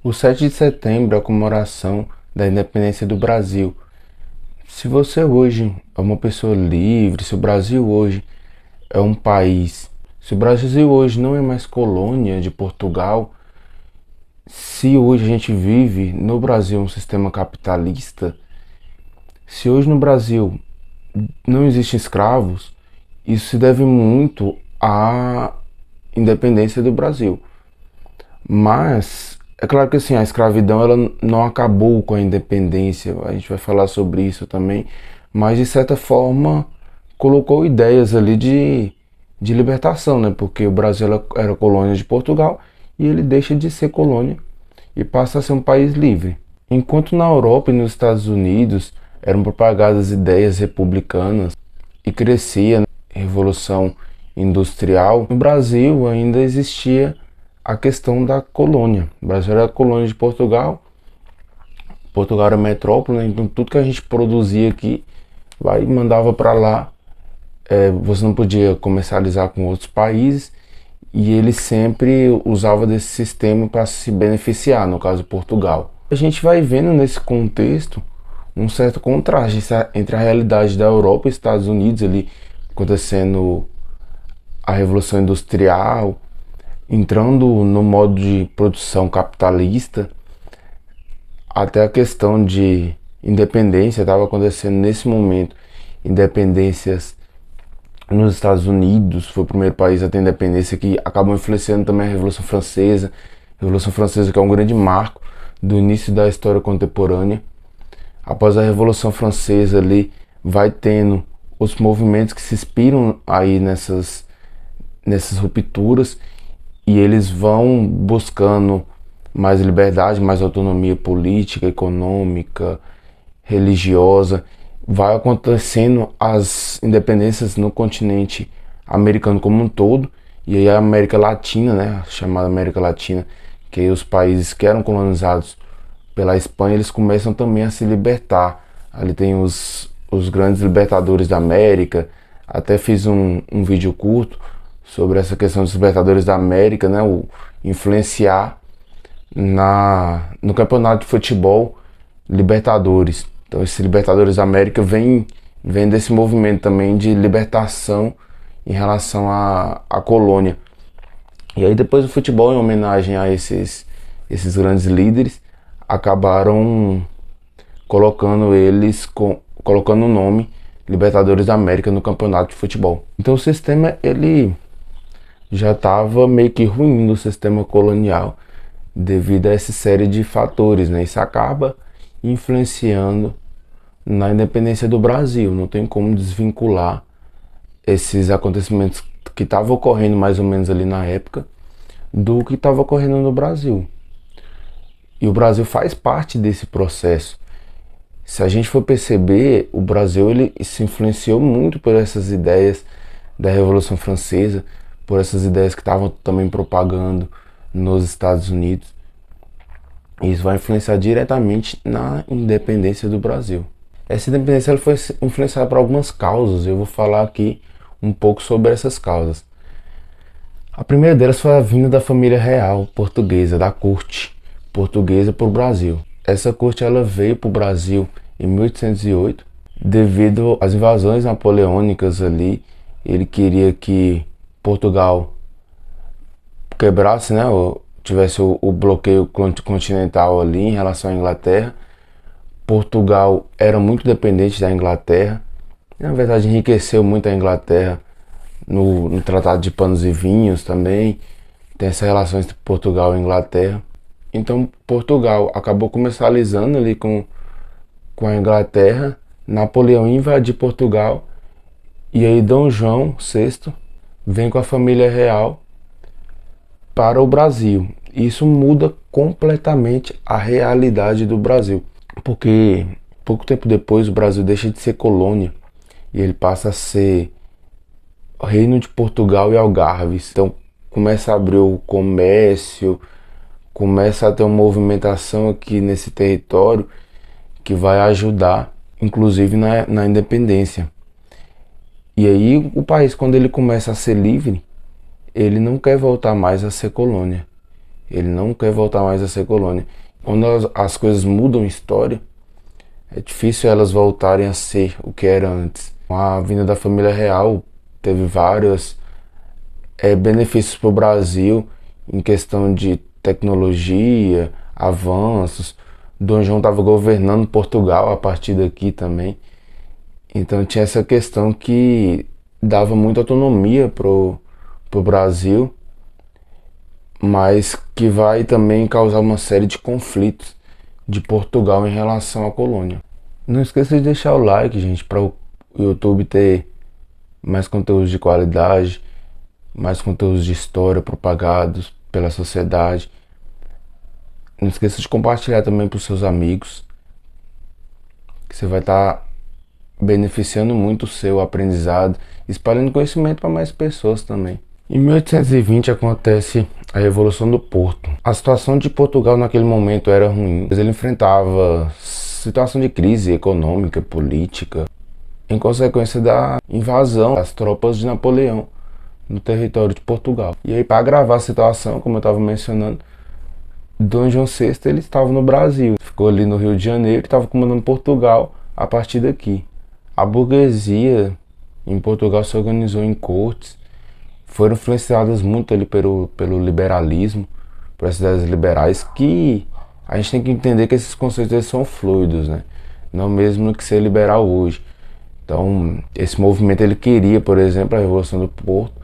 O 7 de setembro é a comemoração da independência do Brasil. Se você hoje é uma pessoa livre, se o Brasil hoje é um país, se o Brasil hoje não é mais colônia de Portugal, se hoje a gente vive no Brasil um sistema capitalista, se hoje no Brasil não existem escravos, isso se deve muito à independência do Brasil. Mas é claro que assim, a escravidão ela não acabou com a independência, a gente vai falar sobre isso também, mas de certa forma colocou ideias ali de libertação, né? Porque o Brasil era colônia de Portugal e ele deixa de ser colônia e passa a ser um país livre. Enquanto na Europa e nos Estados Unidos eram propagadas ideias republicanas e crescia, né, a Revolução Industrial, no Brasil ainda existia a questão da colônia. O Brasil era colônia de Portugal, Portugal era metrópole, né? Então tudo que a gente produzia aqui vai e mandava para lá. Você não podia comercializar com outros países e ele sempre usava desse sistema para se beneficiar, no caso Portugal. A gente vai vendo nesse contexto um certo contraste entre a realidade da Europa e Estados Unidos ali acontecendo a Revolução Industrial, entrando no modo de produção capitalista, até a questão de independência estava acontecendo nesse momento. Independências nos Estados Unidos, foi o primeiro país a ter independência, que acabou influenciando também a Revolução Francesa. A Revolução Francesa que é um grande marco do início da história contemporânea. Após a Revolução Francesa ali, vai tendo os movimentos que se inspiram aí nessas rupturas e eles vão buscando mais liberdade, mais autonomia política, econômica, religiosa. Vai acontecendo as independências no continente americano como um todo, e aí a América Latina, né, a chamada América Latina, que aí os países que eram colonizados pela Espanha, eles começam também a se libertar. Ali tem os grandes libertadores da América. Até fiz um vídeo curto sobre essa questão dos libertadores da América, né, o influenciar no campeonato de futebol Libertadores. Então esse Libertadores da América vem desse movimento também de libertação em relação à colônia. E aí depois o futebol, em homenagem a esses grandes líderes, acabaram colocando colocando o nome Libertadores da América no campeonato de futebol. Então o sistema ele já estava meio que ruim no sistema colonial devido a essa série de fatores, né? Isso acaba influenciando na independência do Brasil. Não tem como desvincular esses acontecimentos que estavam ocorrendo mais ou menos ali na época do que estava ocorrendo no Brasil. E o Brasil faz parte desse processo. Se a gente for perceber, o Brasil ele se influenciou muito por essas ideias da Revolução Francesa, por essas ideias que estavam também propagando nos Estados Unidos. E isso vai influenciar diretamente na independência do Brasil. Essa independência ela foi influenciada por algumas causas. Eu vou falar aqui um pouco sobre essas causas. A primeira delas foi a vinda da família real portuguesa, da corte portuguesa para o Brasil. Essa corte ela veio para o Brasil em 1808 devido às invasões napoleônicas ali. Ele queria que Portugal quebrasse, né, tivesse o bloqueio continental ali em relação à Inglaterra. Portugal era muito dependente da Inglaterra. Na verdade, enriqueceu muito a Inglaterra no Tratado de Panos e Vinhos também. Tem essa relação entre Portugal e Inglaterra. Então, Portugal acabou comercializando ali com a Inglaterra. Napoleão invadiu Portugal. E aí, Dom João VI vem com a família real para o Brasil. Isso muda completamente a realidade do Brasil. Porque pouco tempo depois o Brasil deixa de ser colônia e ele passa a ser Reino de Portugal e Algarves. Então começa a abrir o comércio, começa a ter uma movimentação aqui nesse território que vai ajudar, inclusive na independência. E aí o país, quando ele começa a ser livre, ele não quer voltar mais a ser colônia. Ele não quer voltar mais a ser colônia. Quando as coisas mudam história, é difícil elas voltarem a ser o que era antes. A vinda da família real teve vários benefícios para o Brasil em questão de tecnologia, avanços. Dom João estava governando Portugal a partir daqui também. Então tinha essa questão que dava muita autonomia pro Brasil, mas que vai também causar uma série de conflitos de Portugal em relação à colônia. Não esqueça de deixar o like, gente, para o YouTube ter mais conteúdos de qualidade, mais conteúdos de história propagados pela sociedade. Não esqueça de compartilhar também para os seus amigos, que você vai estar beneficiando muito o seu aprendizado, espalhando conhecimento para mais pessoas também. Em 1820 acontece a Revolução do Porto. A situação de Portugal naquele momento era ruim, pois ele enfrentava situação de crise econômica, política, em consequência da invasão das tropas de Napoleão no território de Portugal. E aí, para agravar a situação, como eu estava mencionando, Dom João VI ele estava no Brasil, ficou ali no Rio de Janeiro e estava comandando Portugal a partir daqui. A burguesia em Portugal se organizou em cortes, foram influenciadas muito ali pelo liberalismo, por essas ideias liberais, que a gente tem que entender que esses conceitos eles são fluidos, né? Não mesmo no que ser liberal hoje. Então, esse movimento ele queria, por exemplo, a Revolução do Porto,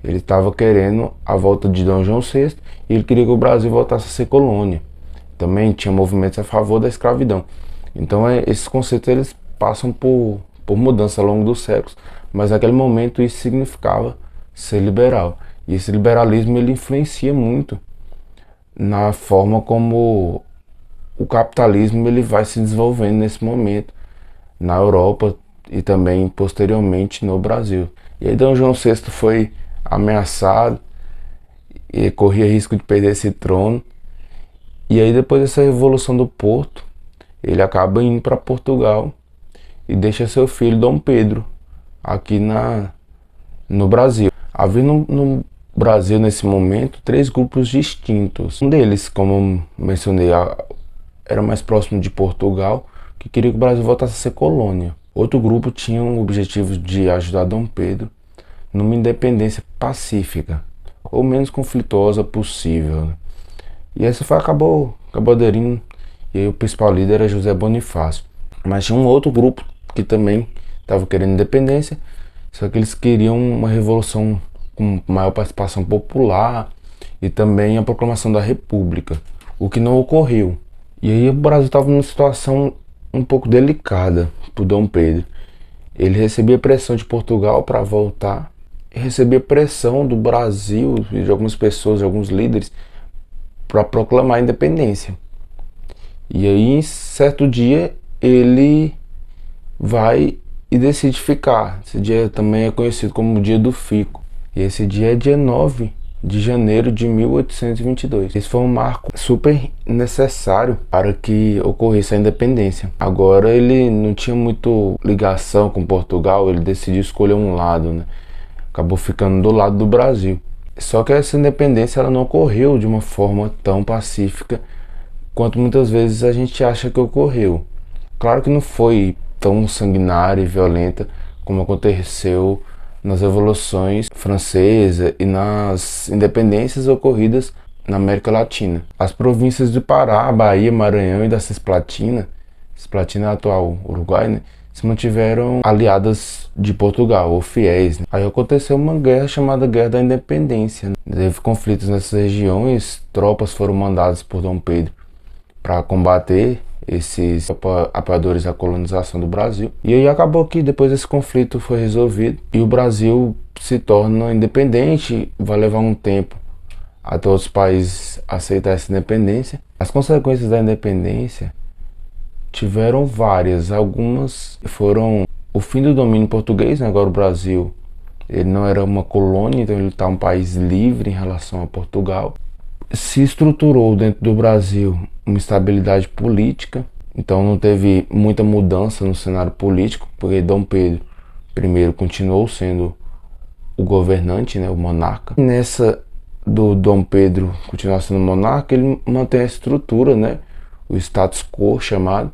ele estava querendo a volta de Dom João VI e ele queria que o Brasil voltasse a ser colônia. Também tinha movimentos a favor da escravidão. Então, esses conceitos eles passam por mudança ao longo dos séculos, mas naquele momento isso significava ser liberal. E esse liberalismo ele influencia muito na forma como o capitalismo ele vai se desenvolvendo nesse momento na Europa e também posteriormente no Brasil. E aí Dom João VI foi ameaçado e corria risco de perder esse trono. E aí depois dessa Revolução do Porto, ele acaba indo para Portugal e deixa seu filho Dom Pedro aqui no Brasil. Havia no Brasil nesse momento 3 grupos distintos. Um deles, como eu mencionei, era mais próximo de Portugal, que queria que o Brasil voltasse a ser colônia. Outro grupo tinha o objetivo de ajudar Dom Pedro numa independência pacífica, ou menos conflituosa possível, né? E essa acabou aderindo, e aí o principal líder era José Bonifácio. Mas tinha um outro grupo que também estava querendo independência, só que eles queriam uma revolução com maior participação popular e também a proclamação da República, o que não ocorreu. E aí o Brasil estava numa situação um pouco delicada para Dom Pedro. Ele recebia pressão de Portugal para voltar, e recebia pressão do Brasil e de algumas pessoas, de alguns líderes, para proclamar a independência. E aí, em certo dia, ele vai e decide ficar. Esse dia também é conhecido como o Dia do Fico. E esse dia é dia 9 de janeiro de 1822. Esse foi um marco super necessário para que ocorresse a independência. Agora ele não tinha muito ligação com Portugal, ele decidiu escolher um lado, né? Acabou ficando do lado do Brasil. Só que essa independência ela não ocorreu de uma forma tão pacífica quanto muitas vezes a gente acha que ocorreu. Claro que não foi tão sanguinária e violenta como aconteceu nas revoluções francesa e nas independências ocorridas na América Latina. As províncias do Pará, Bahia, Maranhão e da Cisplatina, Cisplatina é atual Uruguai, né, se mantiveram aliadas de Portugal, ou fiéis, né. Aí aconteceu uma guerra chamada Guerra da Independência, né. Teve conflitos nessas regiões, tropas foram mandadas por Dom Pedro para combater esses apoiadores da colonização do Brasil. E aí acabou que depois esse conflito foi resolvido e o Brasil se torna independente. Vai levar um tempo até outros países aceitar essa independência. As consequências da independência tiveram várias. Algumas foram o fim do domínio português, né? Agora o Brasil ele não era uma colônia, então ele está um país livre em relação a Portugal. Se estruturou dentro do Brasil uma estabilidade política, então não teve muita mudança no cenário político, porque Dom Pedro I continuou sendo o governante, né, o monarca. Nessa do Dom Pedro continuar sendo monarca, ele mantém a estrutura, né, o status quo chamado,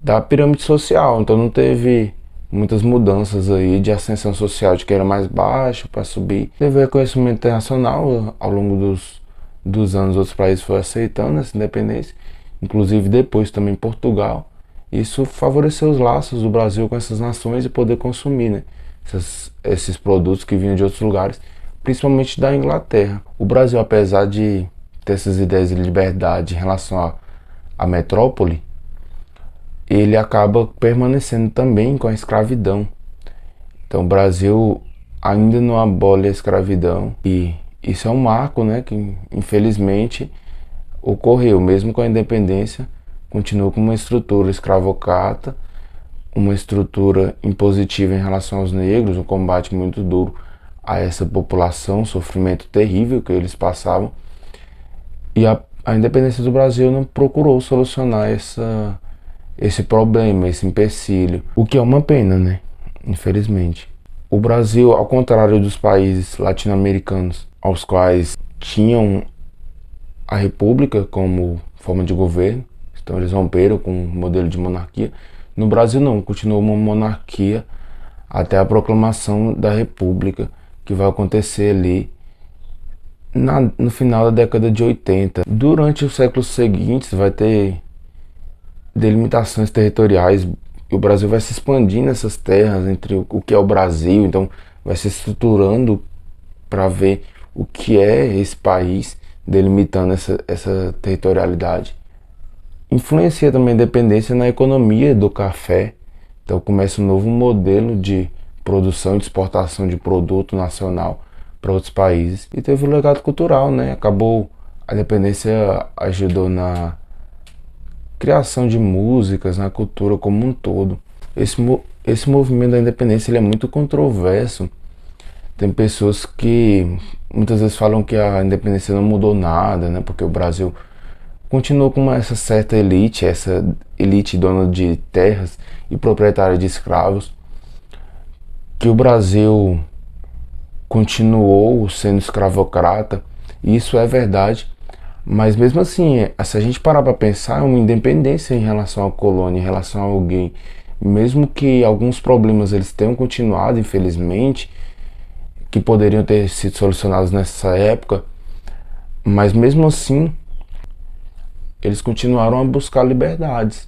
da pirâmide social. Então não teve muitas mudanças aí de ascensão social, de que era mais baixo para subir. Teve reconhecimento internacional ao longo dos anos, outros países foram aceitando essa independência, inclusive depois também Portugal. Isso favoreceu os laços do Brasil com essas nações e poder consumir, né, esses produtos que vinham de outros lugares, principalmente da Inglaterra. O Brasil, apesar de ter essas ideias de liberdade em relação à metrópole, ele acaba permanecendo também com a escravidão. Então o Brasil ainda não abole a escravidão e isso é um marco, né, que infelizmente ocorreu, mesmo com a independência, continua com uma estrutura escravocrata, uma estrutura impositiva em relação aos negros, um combate muito duro a essa população, um sofrimento terrível que eles passavam. E a independência do Brasil não procurou solucionar esse problema, esse empecilho, o que é uma pena, né? Infelizmente. O Brasil, ao contrário dos países latino-americanos, aos quais tinham a república como forma de governo, então eles romperam com o modelo de monarquia. No Brasil não, continuou uma monarquia até a proclamação da república, que vai acontecer ali no final da década de 80. Durante os séculos seguintes vai ter delimitações territoriais e o Brasil vai se expandindo essas terras entre o que é o Brasil, então vai se estruturando para ver o que é esse país, delimitando essa territorialidade. Influencia também a independência na economia do café, então começa um novo modelo de produção e de exportação de produto nacional para outros países. E teve o legado cultural, né? Acabou, a independência ajudou na criação de músicas, na cultura como um todo. Esse movimento da independência ele é muito controverso. Tem pessoas que muitas vezes falam que a independência não mudou nada, né? Porque o Brasil continuou com essa certa elite, essa elite dona de terras e proprietária de escravos, que o Brasil continuou sendo escravocrata, e isso é verdade, mas mesmo assim, se a gente parar para pensar, é uma independência em relação à colônia, em relação a alguém, mesmo que alguns problemas eles tenham continuado, infelizmente, que poderiam ter sido solucionados nessa época, mas mesmo assim, eles continuaram a buscar liberdades.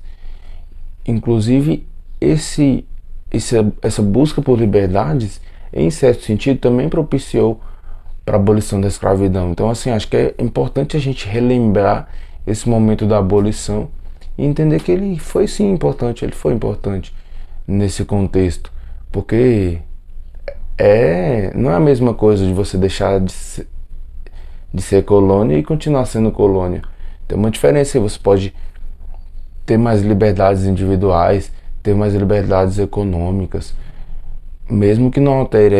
Inclusive, essa busca por liberdades, em certo sentido, também propiciou para a abolição da escravidão. Então, assim, acho que é importante a gente relembrar esse momento da abolição e entender que ele foi sim importante, ele foi importante nesse contexto, porque não é a mesma coisa de você deixar de ser colônia e continuar sendo colônia. Tem uma diferença, você pode ter mais liberdades individuais, ter mais liberdades econômicas, mesmo que não altere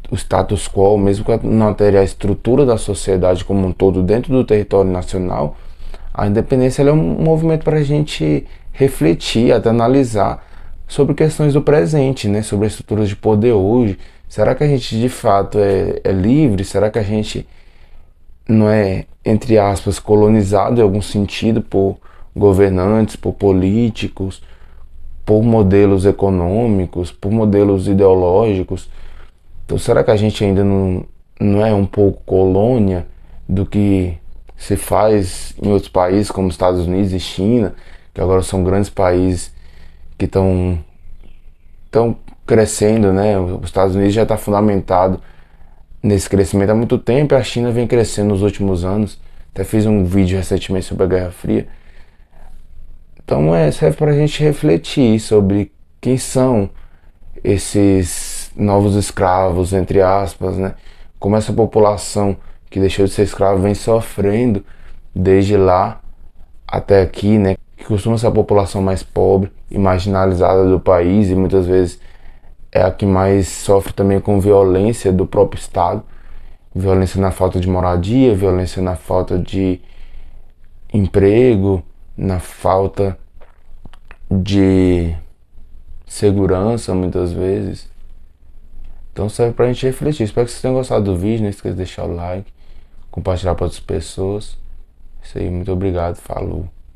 o status quo, mesmo que não altere a estrutura da sociedade como um todo dentro do território nacional. A independência é um movimento para a gente refletir, até analisar sobre questões do presente, né? Sobre as estruturas de poder hoje. Será que a gente de fato é livre? Será que a gente não é, entre aspas, colonizado em algum sentido por governantes, por políticos, por modelos econômicos, por modelos ideológicos? Então será que a gente ainda não é um pouco colônia do que se faz em outros países como Estados Unidos e China, que agora são grandes países que estão crescendo, né? Os Estados Unidos já está fundamentado nesse crescimento há muito tempo, e a China vem crescendo nos últimos anos. Até fiz um vídeo recentemente sobre a Guerra Fria. Então serve para a gente refletir sobre quem são esses novos escravos, entre aspas, né? Como essa população que deixou de ser escrava vem sofrendo desde lá até aqui, né? Que costuma ser a população mais pobre e marginalizada do país, e muitas vezes é a que mais sofre também com violência do próprio Estado. Violência na falta de moradia, violência na falta de emprego, na falta de segurança, muitas vezes. Então serve pra gente refletir. Espero que vocês tenham gostado do vídeo. Não esqueça de deixar o like, compartilhar para outras pessoas. Isso aí, muito obrigado, falou.